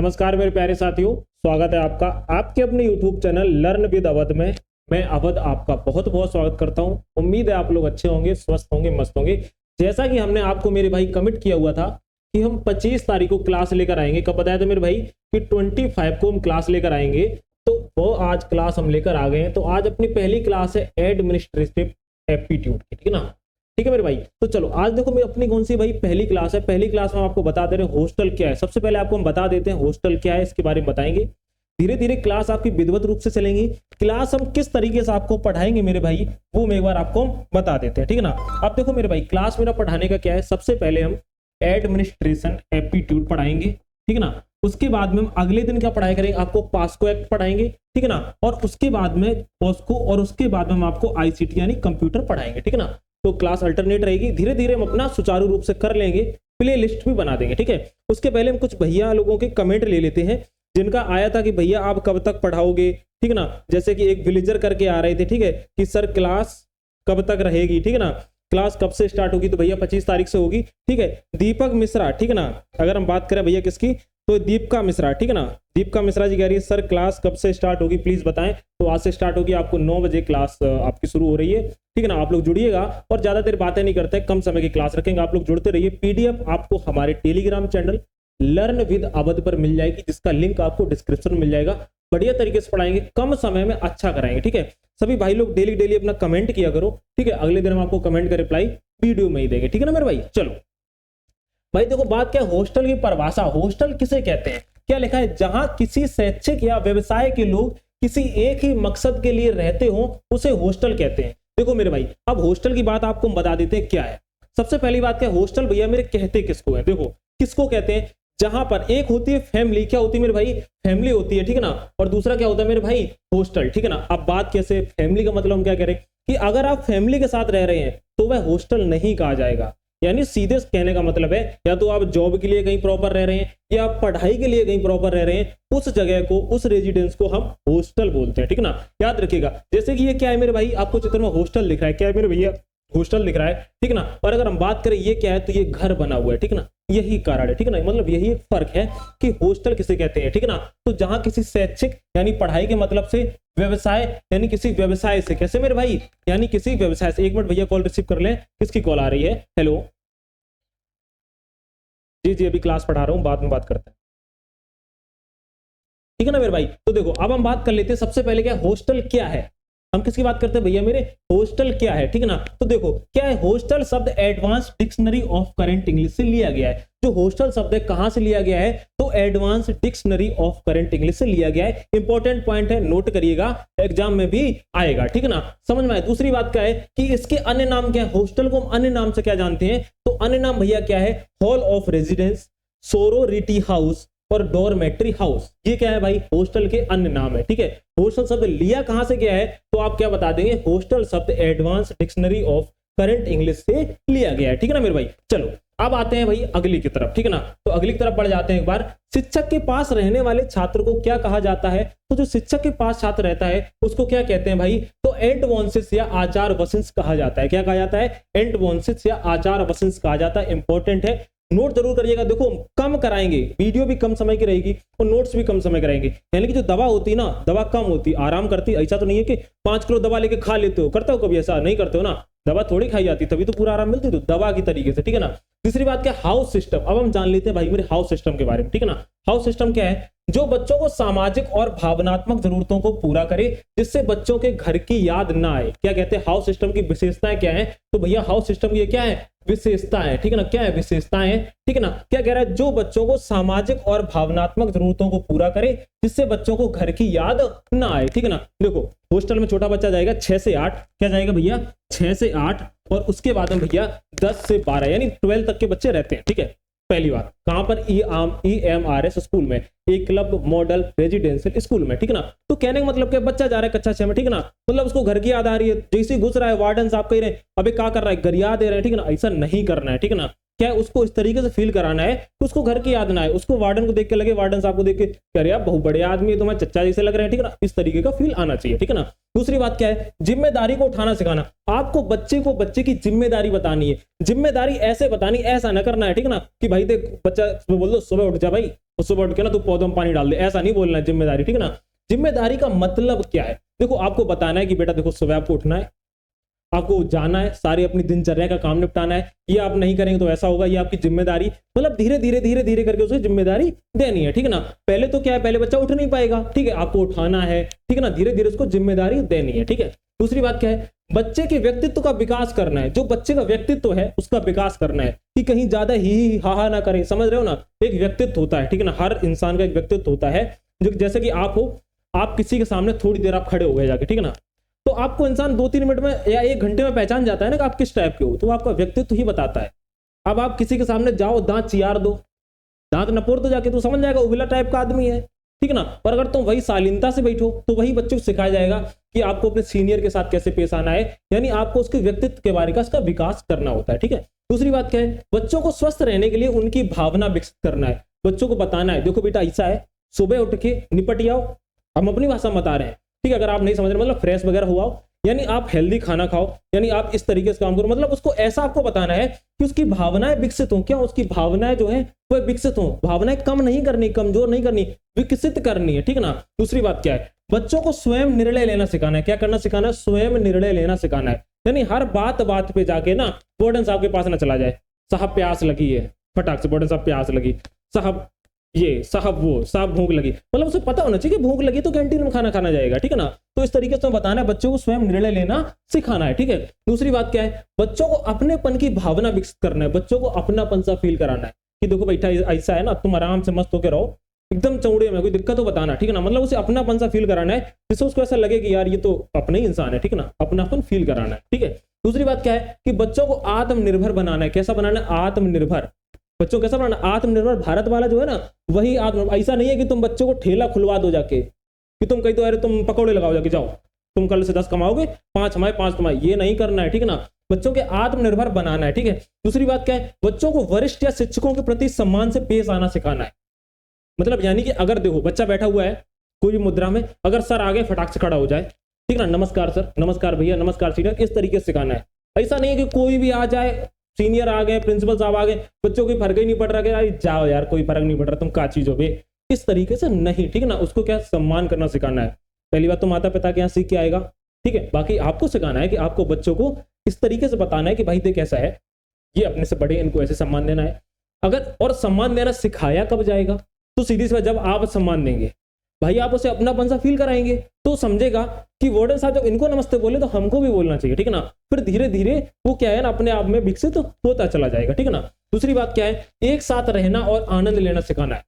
नमस्कार मेरे प्यारे साथियों, स्वागत है आपका आपके अपने YouTube channel learn with Awadh में। मैं अवध आपका बहुत बहुत स्वागत करता हूं। उम्मीद है आप लोग अच्छे होंगे, स्वस्थ होंगे, मस्त होंगे। जैसा कि हमने आपको मेरे भाई कमिट किया हुआ था कि हम 25 तारीख को क्लास लेकर आएंगे। कब बताया था मेरे भाई कि 25 को हम क्लास लेकर आएंगे, तो वो आज क्लास हम लेकर आ गए हैं। तो आज अपनी पहली क्लास है एडमिनिस्ट्रेटिव एप्टीट्यूड की, ठीक है ना। ठीक है मेरे भाई, तो चलो आज देखो मैं अपनी कौन सी भाई पहली क्लास है। पहली क्लास में आपको बता दे रहे हैं होस्टल क्या है। सबसे पहले आपको हम बता देते हैं होस्टल क्या है, इसके बारे में बताएंगे। धीरे धीरे क्लास आपकी विधिवत रूप से चलेंगी। क्लास हम किस तरीके से आपको पढ़ाएंगे मेरे भाई, वो मैं एक बार आपको बता देते हैं, ठीक है ना। अब देखो मेरे भाई क्लास मेरा पढ़ाने का क्या है। सबसे पहले हम एडमिनिस्ट्रेशन एप्टीट्यूड पढ़ाएंगे, ठीक है ना। उसके बाद में हम अगले दिन क्या पढ़ाई करेंगे, आपको पास्को एक्ट पढ़ाएंगे, ठीक है ना। और उसके बाद में पॉस्को, और उसके बाद में हम आपको आईसीटी यानी कंप्यूटर पढ़ाएंगे, ठीक है ना। तो क्लास अल्टरनेट रहेगी। धीरे धीरे हम अपना सुचारू रूप से कर लेंगे, प्ले लिस्ट भी बना देंगे, ठीक है। उसके पहले हम कुछ भैया लोगों के कमेंट ले लेते हैं जिनका आया था कि भैया आप कब तक पढ़ाओगे, ठीक है ना। जैसे कि एक विलेजर करके आ रहे थे, ठीक है, कि सर क्लास कब तक रहेगी, ठीक है ना। क्लास कब से स्टार्ट होगी, तो भैया 25 तारीख से होगी, ठीक है। दीपक मिश्रा, ठीक है ना। अगर हम बात करें भैया किसकी, तो दीपिका मिश्रा, ठीक है ना। दीपिका मिश्रा जी कह रही है सर क्लास कब से स्टार्ट होगी प्लीज बताएं। तो आज से स्टार्ट होगी, आपको 9 बजे क्लास आपकी शुरू हो रही है, ठीक है ना। आप लोग जुड़िएगा और ज्यादा देर बातें नहीं करते, कम समय की क्लास रखेंगे, आप लोग जुड़ते रहिए। पीडीएफ आपको हमारे Telegram channel learn with Awadh पर मिल जाएगी, जिसका लिंक आपको डिस्क्रिप्शन में मिल जाएगा। बढ़िया तरीके से पढ़ाएंगे, कम समय में अच्छा कराएंगे, ठीक है। सभी भाई लोग डेली डेली अपना कमेंट किया करो, ठीक है। अगले दिन हम आपको कमेंट का रिप्लाई वीडियो में ही देंगे, ठीक है ना मेरे भाई। चलो भाई देखो बात क्या, होस्टल की परिभाषा। होस्टल किसे कहते हैं, क्या लिखा है, जहां किसी शैक्षिक या व्यवसाय के लोग किसी एक ही मकसद के लिए रहते हो उसे होस्टल कहते हैं। देखो मेरे भाई अब होस्टल की बात आपको बता देते हैं क्या है। सबसे पहली बात क्या, होस्टल भैया मेरे कहते किसको है, देखो किसको कहते हैं। जहां पर एक होती है फैमिली, क्या होती है मेरे भाई, फैमिली होती है, ठीक है ना। और दूसरा क्या होता है मेरे भाई, होस्टल, ठीक है ना। अब बात कैसे, फैमिली का मतलब हम क्या करें कि अगर आप फैमिली के साथ रह रहे हैं तो वह होस्टल नहीं कहा जाएगा। यानी सीधे कहने का मतलब है या तो आप जॉब के लिए कहीं प्रॉपर रह रहे हैं या आप पढ़ाई के लिए कहीं प्रॉपर रह रहे हैं, उस जगह को, उस रेजिडेंस को हम होस्टल बोलते हैं, ठीक है ना। याद रखिएगा। जैसे कि ये क्या है मेरे भाई, आपको चित्र में होस्टल दिख रहा है, क्या है मेरे भैया, होस्टल दिख रहा है, ठीक है ना। और अगर हम बात करें ये क्या है, तो ये घर बना हुआ है, ठीक है ना। यही कारण है, ठीक है ना। मतलब यही एक फर्क है कि होस्टल किसे कहते हैं, ठीक है ना। तो जहां किसी शैक्षिक यानी पढ़ाई के मतलब से, व्यवसाय यानी किसी व्यवसाय से, कैसे मेरे भाई, यानी किसी व्यवसाय से। एक मिनट भैया कॉल रिसीव कर लें, किसकी कॉल आ रही है। हेलो जी जी, अभी क्लास पढ़ा रहा हूं, बाद में बात करते हैं, ठीक है ना मेरे भाई। तो देखो अब हम बात कर लेते हैं सबसे पहले क्या होस्टल क्या है। हम किसकी बात करते हैं भैया मेरे, होस्टल क्या है, ठीक है ना। तो देखो क्या है, होस्टल शब्द advance dictionary of current English से लिया गया है। जो होस्टल शब्द है कहां से लिया गया है, तो advance dictionary of current English से लिया गया है। इंपॉर्टेंट पॉइंट है, नोट करिएगा, एग्जाम में भी आएगा, ठीक है ना। समझ में आए। दूसरी बात क्या है कि इसके अन्य नाम क्या है, होस्टल को हम अन्य नाम से क्या जानते हैं, तो अन्य नाम भैया क्या है, hall of residence, sorority house और डॉर्मेट्री हाउस। ये क्या है भाई, होस्टल के अन्य नाम है, ठीक है। होस्टल शब्द लिया कहां से गया है, तो आप क्या बता देंगे, होस्टल शब्द advance dictionary of current English से लिया गया है, ठीक है ना मेरे भाई। चलो अब आते हैं भाई अगली की तरफ, ठीक है ना। तो अगली की तरफ बढ़ जाते हैं एक बार। शिक्षक के पास रहने वाले छात्र को क्या कहा जाता है, तो जो शिक्षक के पास छात्र रहता है उसको क्या कहते हैं भाई, तो एंटवॉन्सिस या आचार वंशिस कहा जाता है। क्या कहा जाता है, एंटवॉन्सिस या आचार वंशिस कहा जाता है। इंपॉर्टेंट है, नोट जरूर करिएगा। देखो कम कराएंगे, वीडियो भी कम समय की रहेगी और नोट्स भी कम समय कराएंगे। यानी कि जो दवा होती है ना, दवा कम होती, आराम करती। ऐसा तो नहीं है कि 5 किलो दवा लेके खा लेते हो, करते हो कभी ऐसा, नहीं करते हो ना। दवा थोड़ी खाई जाती तभी तो पूरा आराम मिलती, तो दवा की तरीके से, ठीक है ना। तीसरी बात क्या, हाउस सिस्टम। अब हम जान लेते हैं भाई मेरे हाउस सिस्टम के बारे में, ठीक है ना। हाउस सिस्टम क्या है, जो बच्चों को सामाजिक और भावनात्मक जरूरतों को पूरा करे, जिससे बच्चों के घर की याद ना आए। क्या कहते हैं, हाउस सिस्टम की विशेषताएं क्या है, तो भैया हाउस सिस्टम की क्या है, विशेषताएं, ठीक है ना। क्या है, विशेषताएं, ठीक है ना। क्या कह रहा है, जो बच्चों को सामाजिक और भावनात्मक जरूरतों को पूरा करे, जिससे बच्चों को घर की याद ना आए, ठीक है ना। देखो होस्टल में छोटा बच्चा जाएगा 6 से 8, क्या जाएगा भैया 6 से 8, और उसके बाद में भैया 10 से 12 यानी 12 तक के बच्चे रहते हैं, ठीक है। पहली बात कहां पर, EMRS स्कूल में, एक क्लब मॉडल रेजिडेंशियल स्कूल में, ठीक है ना। तो कहने का मतलब क्या, बच्चा जा रहा है कक्षा 6 में, ठीक है ना। मतलब उसको घर की याद आ रही है, जैसे ही घुस रहा है वार्डन साहब कह रहे हैं अबे क्या कर रहा है, गरिया दे रहे हैं, ठीक है ना। ऐसा नहीं करना है, ठीक है ना। क्या है, उसको इस तरीके से फील कराना है कि उसको घर की याद ना आए, उसको वार्डन को देख के लगे, वार्डन साहब को देख के अरे यार बहुत बड़े आदमी है, तुम्हें चच्चा जैसे लग रहे हैं, ठीक है ना। इस तरीके का फील आना चाहिए, ठीक है ना। दूसरी बात क्या है, जिम्मेदारी को उठाना सिखाना। आपको बच्चे को बच्चे की जिम्मेदारी बतानी है। जिम्मेदारी ऐसे बतानी, ऐसा ना करना है, ठीक है ना, कि भाई देख बच्चा बोल दो सुबह उठ जा भाई और सुबह उठ के ना तू पौधों में पानी डाल दे, ऐसा नहीं बोलना है जिम्मेदारी, ठीक है ना। जिम्मेदारी का मतलब क्या है, देखो आपको बताना है कि बेटा देखो सुबह आपको उठना है, आपको जाना है, सारी अपनी दिनचर्या का काम निपटाना है, ये आप नहीं करेंगे तो ऐसा होगा, ये आपकी जिम्मेदारी, मतलब धीरे धीरे धीरे धीरे करके उसे जिम्मेदारी देनी है, ठीक है ना। पहले तो क्या है, पहले बच्चा उठ नहीं पाएगा, ठीक है, आपको उठाना है, ठीक है ना, धीरे धीरे उसको जिम्मेदारी देनी है, ठीक है। दूसरी बात क्या है, बच्चे के व्यक्तित्व का विकास करना है, जो बच्चे का व्यक्तित्व है उसका विकास करना है, कि कहीं ज्यादा ही हा ना करे, समझ रहे हो ना। एक व्यक्तित्व होता है, ठीक है ना, हर इंसान का एक व्यक्तित्व होता है, जो जैसे कि आप हो, आप किसी के सामने थोड़ी देर आप खड़े हो गए जाके, ठीक है ना, तो आपको इंसान 2-3 मिनट में या 1 घंटे में पहचान जाता है ना कि आप किस टाइप के हो, तो आपका व्यक्तित्व ही बताता है। अब आप किसी के सामने जाओ, दांत चियार दो, दांत नपोर दो जाके, तो समझ जाएगा उबला टाइप का आदमी है, ठीक है ना। पर अगर तुम वही शालीनता से बैठो तो वही बच्चों को सिखाया जाएगा कि आपको अपने सीनियर के साथ कैसे पेश आना है, यानी आपको उसके व्यक्तित्व के बारे का उसका विकास करना होता है, ठीक है। दूसरी बात क्या है, बच्चों को स्वस्थ रहने के लिए उनकी भावना विकसित करना है, बच्चों को बताना है देखो बेटा ऐसा है, सुबह उठ के निपट जाओ, हम अपनी भाषा में बता रहे हैं, ठीक है। अगर आप नहीं समझ रहे मतलब फ्रेश वगैरह हुआ, यानी आप हेल्दी खाना खाओ, यानी आप इस तरीके से काम करो, मतलब उसको ऐसा आपको बताना है कि उसकी भावनाएं विकसित हो, क्या उसकी भावनाएं जो है वो विकसित हो, भावनाएं कम नहीं करनी, कमजोर नहीं करनी, विकसित करनी है, ठीक है ना। दूसरी बात क्या है, बच्चों को स्वयं निर्णय लेना सिखाना है, क्या करना सिखाना है, स्वयं निर्णय लेना सिखाना है, यानी हर बात बात पे जाके ना वार्डन साहब के पास ना चला जाए, साहब प्यास लगी है, फटाक से वार्डन साहब प्यास लगी, साहब ये, साहब वो, साहब भूख लगी, मतलब उसे पता होना चाहिए कि भूख लगी तो कैंटीन में खाना खाना जाएगा, ठीक है ना। तो इस तरीके से बताना है, बच्चों को स्वयं निर्णय लेना सिखाना है, ठीक है। दूसरी बात क्या है, बच्चों को अपनेपन की भावना विकसित करना है, बच्चों को अपनापन सा फील कराना है कि देखो बेटा ऐसा है ना, तुम आराम से मस्त होकर रहो, एकदम चौड़े में, कोई दिक्कत हो बताना, ठीक है ना, मतलब उसे अपनापन सा फील कराना है, जिससे उसको ऐसा लगे कि यार ये तो अपना ही इंसान है, ठीक है ना, अपनापन फील कराना है, ठीक है। दूसरी बात क्या है कि बच्चों को आत्मनिर्भर बनाना है, कैसा बनाना है, आत्मनिर्भर, बच्चों कैसा बनाना, आत्मनिर्भर भारत वाला जो है ना वही आत्म, ऐसा नहीं है कि तुम बच्चों को ठेला खुलवा दो जाके, कि तुम कहीं तो अरे तुम पकौड़े लगाओ जाके, जाओ तुम कल से 10 कमाओगे, 5 हमारे 5 तुम्हारे, ये नहीं करना है, ठीक है ना। बच्चों के आत्मनिर्भर बनाना है, ठीक है। दूसरी बात क्या है, बच्चों को वरिष्ठ या शिक्षकों के प्रति सम्मान से पेश आना सिखाना है, मतलब यानी कि अगर देखो बच्चा बैठा हुआ है कोई भी मुद्रा में, अगर सर आगे फटाक से खड़ा हो जाए, ठीक है ना, नमस्कार सर, नमस्कार भैया, नमस्कार सीनियर, इस तरीके से सिखाना है। ऐसा नहीं है कि कोई भी आ जाए, सीनियर आ गए, प्रिंसिपल साहब आ गए, बच्चों को फर्क ही नहीं पड़ रहा कि जाओ यार कोई फर्क नहीं पड़ रहा, तुम का चीज हो बे, इस तरीके से नहीं, ठीक है ना। उसको क्या सम्मान करना सिखाना है। पहली बात तो माता पिता के यहाँ सीख के आएगा, ठीक है, बाकी आपको सिखाना है कि आपको बच्चों को इस तरीके से बताना है कि भाई देख कैसा है, ये अपने से बड़े, इनको ऐसे सम्मान देना है। अगर और सम्मान देना सिखाया कब जाएगा, तो सीधी सी बात, जब आप सम्मान देंगे भाई, आप उसे अपनापन सा फील कराएंगे तो समझेगा कि वार्डन साहब जब इनको नमस्ते बोले तो हमको भी बोलना चाहिए, ठीक है ना। फिर धीरे धीरे वो क्या है ना अपने आप में विकसित होता चला जाएगा, ठीक है ना। दूसरी बात क्या है, एक साथ रहना और आनंद लेना सिखाना है,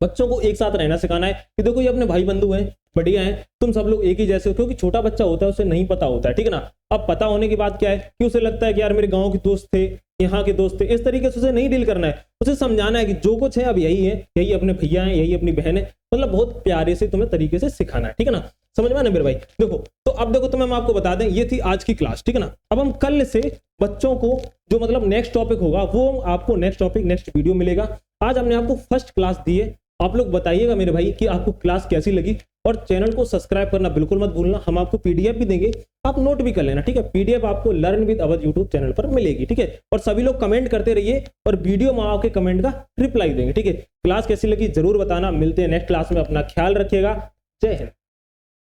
बच्चों को एक साथ रहना सिखाना है कि देखो ये अपने भाई बंधु हैं, बढ़िया है, तुम सब लोग एक ही जैसे हो, क्योंकि छोटा बच्चा होता है उसे नहीं पता होता है, ठीक है ना। अब पता होने की बात क्या है कि उसे लगता है कि यार मेरे गांव के दोस्त थे, यहाँ के दोस्त थे, इस तरीके से उसे नहीं डील करना है, उसे समझाना है कि जो कुछ है अब यही है, यही अपने भैया हैं, यही अपनी बहन है, मतलब बहुत प्यारे से तुम्हें तरीके से सिखाना है, ठीक है ना। समझ में आना मेरे भाई। देखो तो अब देखो तुम्हें हम आपको बता दें, ये थी आज की क्लास, ठीक है ना। अब हम कल से बच्चों को जो मतलब नेक्स्ट टॉपिक होगा वो आपको नेक्स्ट टॉपिक नेक्स्ट वीडियो मिलेगा। आज हमने आपको फर्स्ट क्लास दी है, आप लोग बताइएगा मेरे भाई कि आपको क्लास कैसी लगी, और चैनल को सब्सक्राइब करना बिल्कुल मत भूलना। हम आपको पीडीएफ भी देंगे, आप नोट भी कर लेना, ठीक है। पीडीएफ आपको learn with Awadh YouTube channel पर मिलेगी, ठीक है। और सभी लोग कमेंट करते रहिए और वीडियो में आपके कमेंट का रिप्लाई देंगे, ठीक है। क्लास कैसी लगी जरूर बताना। मिलते हैं नेक्स्ट क्लास में, अपना ख्याल रखिएगा। जय हिंद।